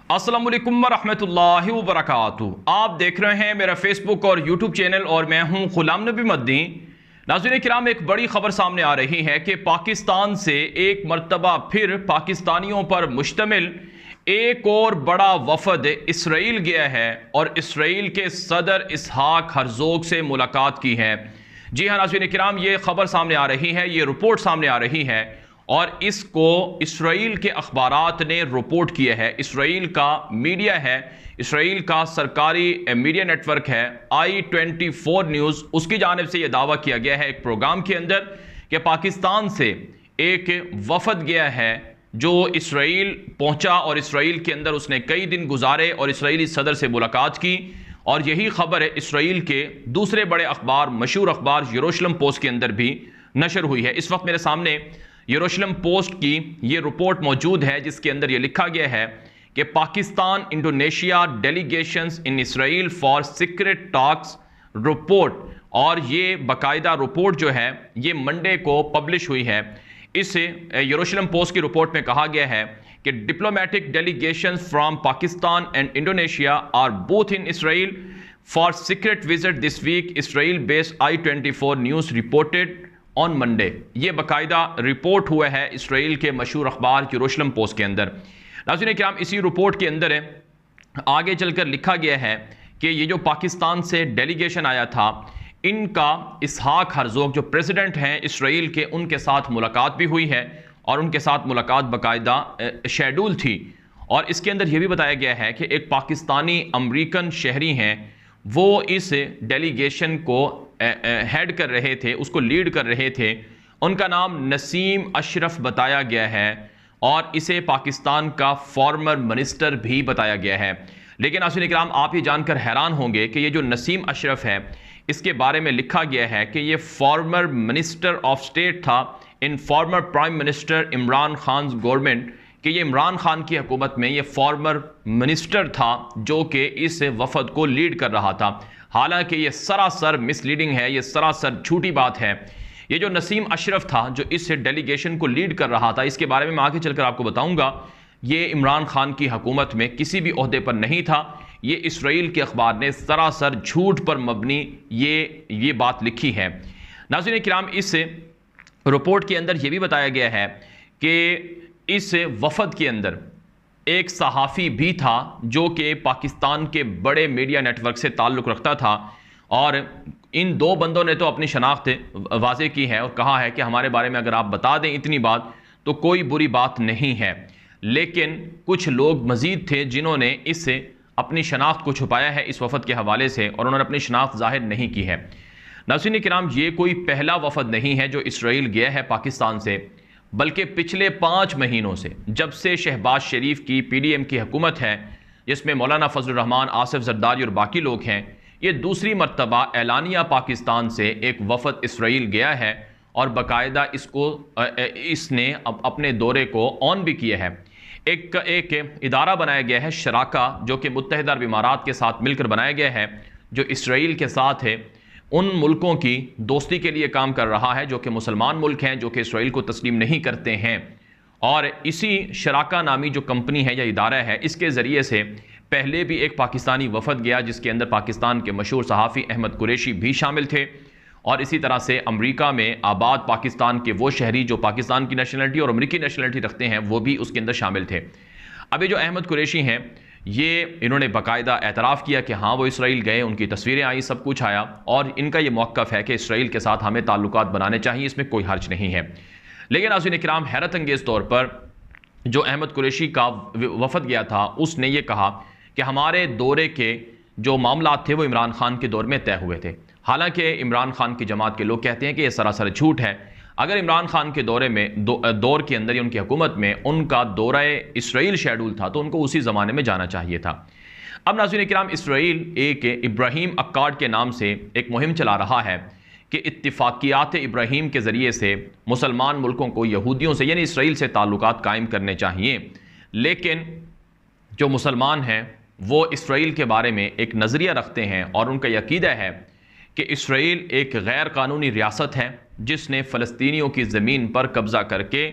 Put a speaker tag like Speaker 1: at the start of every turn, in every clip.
Speaker 1: अस्सलाम वालेकुम वरहमतुल्लाहि वबरकातुहू। आप देख रहे हैं मेरा फेसबुक और यूट्यूब चैनल और मैं हूं गुलाम नबी मद्दी। नाज़रीन किराम, एक बड़ी खबर सामने आ रही है कि पाकिस्तान से एक मरतबा फिर पाकिस्तानियों पर मुश्तमिल एक और बड़ा वफद इसराइल गया है और इसराइल के सदर इसहाक हरजोग से मुलाकात की है। जी हाँ नाज़रीन किराम, ये खबर सामने आ रही है, ये रिपोर्ट सामने आ रही है और इसको इसराइल के अखबारात ने रिपोर्ट किया है। इसराइल का मीडिया है, इसराइल का सरकारी मीडिया नेटवर्क है I24 न्यूज़, उसकी जानिब से यह दावा किया गया है एक प्रोग्राम के अंदर कि पाकिस्तान से एक वफद गया है जो इसराइल पहुंचा और इसराइल के अंदर उसने कई दिन गुजारे और इसराइली सदर से मुलाकात की। और यही खबर इसराइल के दूसरे बड़े अखबार, मशहूर अखबार यरूशलेम पोस्ट के अंदर भी नशर हुई है। इस वक्त मेरे सामने यरूशलेम पोस्ट की ये रिपोर्ट मौजूद है जिसके अंदर ये लिखा गया है कि Pakistan Indonesia delegations in Israel for secret talks report. और ये बाकायदा रिपोर्ट जो है ये मंडे को पब्लिश हुई है। इस यरूशलेम पोस्ट की रिपोर्ट में कहा गया है कि diplomatic delegations from Pakistan and Indonesia are both in Israel for secret visit this week, Israel based I24 news reported on Monday. ये बाकायदा रिपोर्ट हुआ है इसराइल के मशहूर अखबार यरूशलेम पोस्ट के अंदर। नाज़रीन किराम, इसी रिपोर्ट के अंदर आगे चलकर लिखा गया है कि ये जो पाकिस्तान से डेलीगेशन आया था, इनका इसहाक हरजोग जो प्रेसिडेंट हैं इसराइल के, उनके साथ मुलाकात भी हुई है और उनके साथ मुलाकात बाकायदा शेड्यूल थी। और इसके अंदर यह भी बताया गया है कि एक पाकिस्तानी अमरीकन शहरी हैं, वो इस डेलीगेशन को हेड कर रहे थे, उसको लीड कर रहे थे। उनका नाम नसीम अशरफ बताया गया है और इसे पाकिस्तान का फॉर्मर मिनिस्टर भी बताया गया है। लेकिन नाज़रीन किराम, आप ये जानकर हैरान होंगे कि ये जो नसीम अशरफ है इसके बारे में लिखा गया है कि ये फॉर्मर मिनिस्टर ऑफ स्टेट था इन former prime minister Imran Khan government, कि ये इमरान खान की हुकूमत में ये फॉर्मर मिनिस्टर था जो कि इस वफद को लीड कर रहा था। हालांकि ये सरासर मिसलीडिंग है, ये सरासर झूठी बात है। ये जो नसीम अशरफ था जो इस डेलीगेशन को लीड कर रहा था, इसके बारे में मैं आगे चलकर आपको बताऊंगा, ये इमरान खान की हुकूमत में किसी भी ओहदे पर नहीं था। ये इसराइल के अखबार ने सरासर झूठ पर मबनी ये बात लिखी है। नाज़रीन किराम, इस रिपोर्ट के अंदर यह भी बताया गया है कि इस वफद के अंदर एक सहाफ़ी भी था जो कि पाकिस्तान के बड़े मीडिया नेटवर्क से ताल्लुक़ रखता था। और इन दो बंदों ने तो अपनी शनाख्त वाज़े की है और कहा है कि हमारे बारे में अगर आप बता दें इतनी बात तो कोई बुरी बात नहीं है। लेकिन कुछ लोग मज़ीद थे जिन्होंने इससे अपनी शनाख्त को छुपाया है इस वफद के हवाले से और उन्होंने अपनी शनाख्त ज़ाहिर नहीं की है। नाज़रीन किराम, ये कोई पहला वफद नहीं है जो इसराइल गया है पाकिस्तान से, बल्कि पिछले 5 महीनों से, जब से शहबाज शरीफ की PDM की हुकूमत है जिसमें मौलाना फजलुर रहमान, आसिफ जरदारी और बाकी लोग हैं, ये दूसरी मरतबा एलानिया पाकिस्तान से एक वफद इसराइल गया है और बाकायदा इसने अपने दौरे को ऑन भी किया है। एक इदारा बनाया गया है शराका, जो कि मुत्तहिदा अरब इमारात के साथ मिलकर बनाया गया है, जो इसराइल के साथ है उन मुल्कों की दोस्ती के लिए काम कर रहा है जो कि मुसलमान मुल्क हैं, जो कि इसराइल को तस्लीम नहीं करते हैं। और इसी शराका नामी जो कंपनी है या इदारा है, इसके ज़रिए से पहले भी एक पाकिस्तानी वफद गया जिसके अंदर पाकिस्तान के मशहूर सहाफ़ी अहमद कुरैशी भी शामिल थे। और इसी तरह से अमेरिका में आबाद पाकिस्तान के वो शहरी जो पाकिस्तान की नेशनलिटी और अमेरिकी नेशनलिटी रखते हैं वो भी उसके अंदर शामिल थे। अब ये जो अहमद कुरैशी हैं, ये इन्होंने बाकायदा एतराफ़ किया कि हाँ वो इसराइल गए, उनकी तस्वीरें आई, सब कुछ आया और इनका ये मौक़िफ़ है कि इसराइल के साथ हमें ताल्लुकात बनाने चाहिए, इसमें कोई हर्ज नहीं है। लेकिन नाज़रीन किराम, हैरत अंगेज़ तौर पर जो अहमद कुरैशी का वफद गया था उसने ये कहा कि हमारे दौरे के जो मामलात थे वो इमरान खान के दौर में तय हुए थे। हालांकि इमरान खान की जमात के लोग कहते हैं कि यह सरासर झूठ है। अगर इमरान खान के दौरे में दौर के अंदर या उनकी हुकूमत में उनका दौरा इसराइल शेड्यूल था तो उनको उसी ज़माने में जाना चाहिए था। अब नाज़रीन किराम, इसराइल एक इब्राहीम अक्काड के नाम से एक मुहिम चला रहा है कि इत्तिफाकियात इब्राहीम के ज़रिए से मुसलमान मुल्कों को यहूदियों से यानी इसराइल से ताल्लुकात कायम करने चाहिए। लेकिन जो मुसलमान हैं वो इसराइल के बारे में एक नज़रिया रखते हैं और उनका यकीदा है कि इसराइल एक गैर कानूनी रियासत है जिसने फ़लस्तीनियों की ज़मीन पर कब्ज़ा करके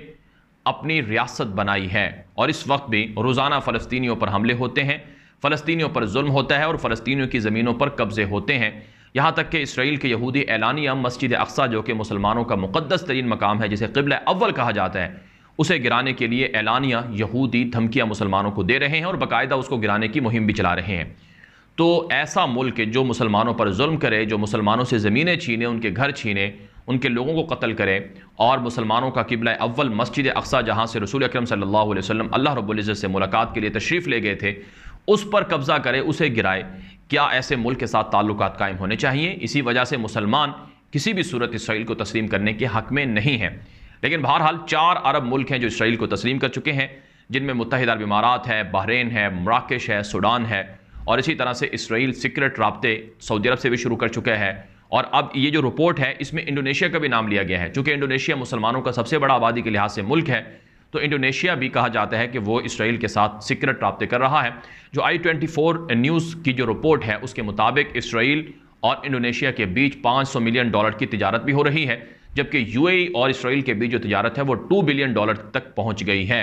Speaker 1: अपनी रियासत बनाई है और इस वक्त भी रोज़ाना फ़लस्तीनियों पर हमले होते हैं, फ़लस्तीनियों पर जुल्म होता है और फ़लस्तीनियों की ज़मीनों पर कब्ज़े होते हैं। यहाँ तक कि इसराइल के यहूदी एलानिया मस्जिद अक्सा, जो कि मुसलमानों का मुक़द्दस तरीन मकाम है, जिसे क़िबला अव्वल कहा जाता है, उसे गिराने के लिए एलानिया यहूदी धमकियाँ मुसलमानों को दे रहे हैं और बाकायदा उसको गिराने की मुहिम भी चला रहे हैं। तो ऐसा मुल्क जो मुसलमानों पर जुल्म करे, जो मुसलमानों से ज़मीनें छीने, उनके घर छीने, उनके लोगों को कत्ल करे और मुसलमानों का क़िबला अव्वल मस्जिद अक्सा, जहाँ से रसूल अकरम सल्लल्लाहु अलैहि वसल्लम अल्लाह रब्बुल इज़्ज़त से मुलाकात के लिए तशरीफ़ ले गए थे, उस पर कब्ज़ा करे, उसे गिराए। क्या ऐसे मुल्क के साथ ताल्लुकात कायम होने चाहिए? इसी वजह से मुसलमान किसी भी सूरत इसराइल को तस्लीम करने के हक़ में नहीं है। लेकिन बहरहाल 4 अरब मुल्क हैं जो इसराइल को तस्लीम कर चुके हैं, जिनमें मुत्तहिदा अरब इमारात है, बहरीन है, मराकेश है, सूडान है और इसी तरह से इसराइल सीक्रेट राब्ते सऊदी अरब से भी शुरू कर चुका है। और अब ये जो रिपोर्ट है इसमें इंडोनेशिया का भी नाम लिया गया है। चूँकि इंडोनेशिया मुसलमानों का सबसे बड़ा आबादी के लिहाज से मुल्क है, तो इंडोनेशिया भी कहा जाता है कि वो इसराइल के साथ सीक्रेट राब्ते कर रहा है। जो i24 न्यूज़ की जो रिपोर्ट है उसके मुताबिक इसराइल और इंडोनेशिया के बीच $500 मिलियन की तिजारत भी हो रही है, जबकि UAE और इसराइल के बीच जो तिजारत है वो $2 बिलियन तक पहुँच गई है।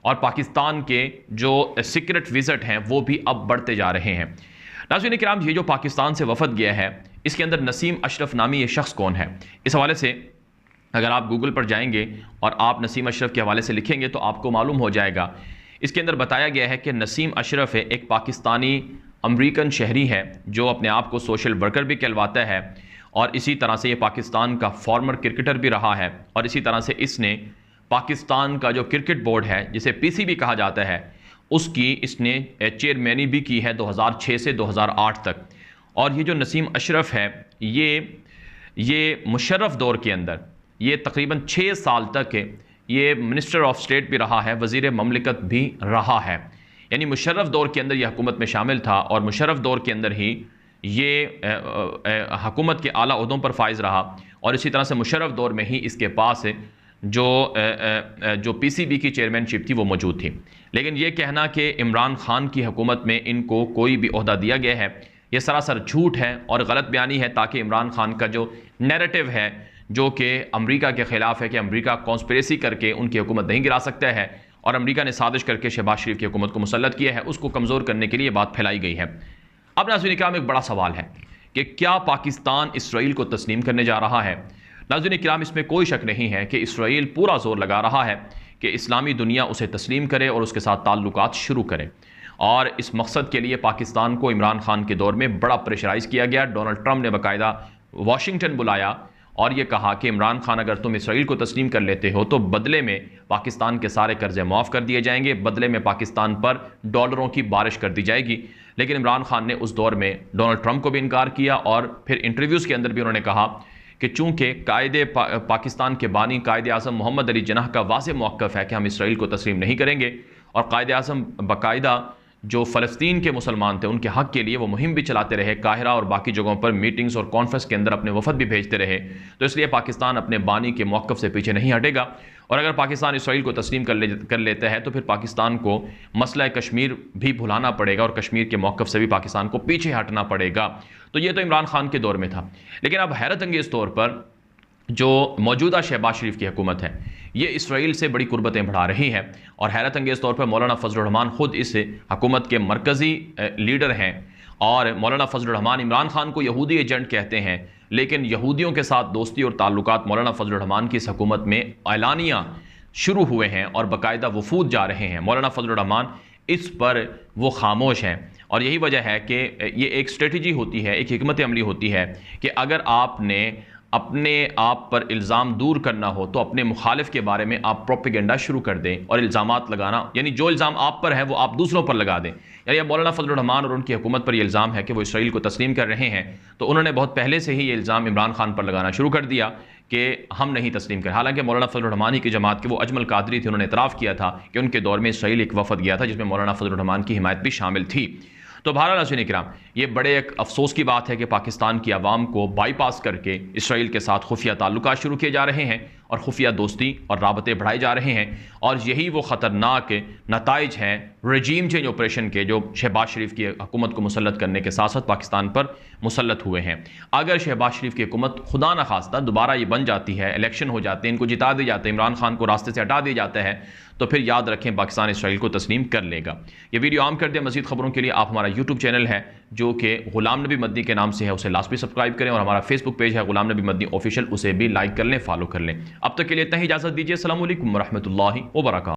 Speaker 1: और पाकिस्तान के जो सीक्रेट विजिट हैं वो भी अब बढ़ते जा रहे हैं। नाज़रीन किराम, ये जो पाकिस्तान से वफद गया है, इसके अंदर नसीम अशरफ नामी ये शख्स कौन है? इस हवाले से अगर आप गूगल पर जाएंगे और आप नसीम अशरफ के हवाले से लिखेंगे तो आपको मालूम हो जाएगा। इसके अंदर बताया गया है कि नसीम अशरफ एक पाकिस्तानी अमरीकन शहरी है जो अपने आप को सोशल वर्कर भी कहलवाता है और इसी तरह से ये पाकिस्तान का फॉर्मर क्रिकेटर भी रहा है और इसी तरह से इसने पाकिस्तान का जो क्रिकेट बोर्ड है, जिसे PCB कहा जाता है, उसकी इसने चेयरमैनी भी की है 2006 से 2008 तक। और ये जो नसीम अशरफ है ये मुशर्रफ दौर के अंदर ये तकरीबन 6 साल तक ये मिनिस्टर ऑफ स्टेट भी रहा है, वज़ीर ममलिकत भी रहा है। यानी मुशर्रफ दौर के अंदर ये हुकूमत में शामिल था और मुशर्रफ दौर के अंदर ही ये हुकूमत के आला ओहदों पर फाइज रहा और इसी तरह से मुशर्रफ दौर में ही इसके पास जो PCB की चेयरमैनशिप थी वो मौजूद थी। लेकिन ये कहना कि इमरान खान की हुकूमत में इनको कोई भी ओहदा दिया गया है, ये सरासर झूठ है और गलत बयानी है, ताकि इमरान खान का जो नैरेटिव है जो कि अमेरिका के ख़िलाफ़ है कि अमेरिका कॉन्स्पिरेसी करके उनकी हुकूमत नहीं गिरा सकता है और अमेरिका ने साजिश करके शहबाज शरीफ की हुकूमत को मुसल्लत किया है, उसको कमज़ोर करने के लिए बात फैलाई गई है। अब नाज़रीन किराम, एक बड़ा सवाल है कि क्या पाकिस्तान इसराइल को तस्लीम करने जा रहा है? नाज़रीन किराम, इसमें कोई शक नहीं है कि इसराइल पूरा जोर लगा रहा है कि इस्लामी दुनिया उसे तस्लीम करे और उसके साथ ताल्लुकात शुरू करे। और इस मकसद के लिए पाकिस्तान को इमरान खान के दौर में बड़ा प्रेशराइज़ किया गया। डोनाल्ड ट्रंप ने बाकायदा वाशिंगटन बुलाया और ये कहा कि इमरान खान, अगर तुम इसराइल को तस्लीम कर लेते हो तो बदले में पाकिस्तान के सारे कर्जे माफ़ कर दिए जाएंगे, बदले में पाकिस्तान पर डॉलरों की बारिश कर दी जाएगी। लेकिन इमरान खान ने उस दौर में डोनाल्ड ट्रंप को भी इनकार किया और फिर इंटरव्यूज़ के अंदर भी उन्होंने कहा कि चूँकि पाकिस्तान के बानी कायदे आज़म मोहम्मद अली जिन्नाह का वाज़ेह मौक़िफ़ है कि हम इसराइल को तस्लीम नहीं करेंगे और कायदे आज़म बाकायदा जो फ़लस्तीन के मुसलमान थे उनके हक़ के लिए वो मुहिम भी चलाते रहे, काहिरा और बाकी जगहों पर मीटिंग्स और कॉन्फ्रेंस के अंदर अपने वफद भी भेजते रहे। तो इसलिए पाकिस्तान अपने बानी के मौक़िफ़ से पीछे नहीं हटेगा और अगर पाकिस्तान इसराइल को तस्लीम कर लेता है तो फिर पाकिस्तान को मसला कश्मीर भी भुलाना पड़ेगा और कश्मीर के मौक़िफ़ से भी पाकिस्तान को पीछे हटना पड़ेगा। तो ये तो इमरान खान के दौर में था। लेकिन अब हैरत अंगेज़ तौर पर जो मौजूदा शहबाज शरीफ की हुकूमत है ये इसराइल से बड़ी कुर्बतें बढ़ा रही है और हैरत अंगेज़ तौर पर मौलाना फजलुर रहमान ख़ुद इस हुकूमत के मरकज़ी लीडर हैं और मौलाना फजलुर रहमान इमरान खान को यहूदी एजेंट कहते हैं, लेकिन यहूदियों के साथ दोस्ती और ताल्लुकात मौलाना फजलुर रहमान की इस हुकूमत में एलानिया शुरू हुए हैं और बाकायदा वफूद जा रहे हैं। मौलाना फजलुर रहमान इस पर वो खामोश हैं और यही वजह है कि ये एक स्ट्रेटजी होती है, एक हिकमत अमली होती है कि अगर आपने अपने आप पर इल्ज़ाम दूर करना हो तो अपने मुखालिफ के बारे में आप प्रोपेगेंडा शुरू कर दें और इल्ज़ामात लगाना, यानी जो इल्ज़ाम आप पर है वो आप दूसरों पर लगा दें। यानी अब मौलाना फजलुर रहमान और उनकी हुकूमत पर यह इल्ज़ाम है कि वो इसराइल को तस्लीम कर रहे हैं, तो उन्होंने बहुत पहले से ही ये इल्ज़ाम इमरान खान पर लगाना शुरू कर दिया कि हम नहीं तस्लीम कर। हालांकि मौलाना फजलुर रहमान ही की जमात के वो अजमल कादरी थे, उन्होंने इतराफ़ किया था कि उनके दौर में इसराइल एक वफद गया था जिसमें मौलाना फजलुर रहमान की हिमायत भी शामिल थी। तो बहरहाल नाज़रीन किराम, ये बड़े एक अफसोस की बात है कि पाकिस्तान की आवाम को बाईपास करके इसराइल के साथ खुफिया ताल्लुकात शुरू किए जा रहे हैं और खुफिया दोस्ती और राबते बढ़ाए जा रहे हैं, और यही वो ख़तरनाक नताइज हैं रजीम चेंज ऑपरेशन के जो शहबाज शरीफ की हुकूमत को मुसल्लत करने के साथ साथ पाकिस्तान पर मुसल्लत हुए हैं। अगर शहबाज शरीफ की हुकूमत खुदा न खास्ता दोबारा ये बन जाती है, इलेक्शन हो जाते हैं, इनको जिता दिया जाता है, इमरान खान को रास्ते से हटा दिया जाता है, तो फिर याद रखें पाकिस्तान इसराइल को तस्लीम कर लेगा। ये वीडियो आम कर दें। मज़ीद खबरों के लिए आप हमारा यूट्यूब चैनल है जो कि गुलाम नबी मदनी के नाम से है, उसे लाजमी सब्सक्राइब करें, और हमारा फेसबुक पेज है गुलाम नबी मदनी ऑफिशियल, उसे भी लाइक कर लें, फॉलो कर लें। अब तक के लिए इतना ही इजाज़त दीजिए। अस्सलामु अलैकुम व रहमतुल्लाहि व बरकातुहू।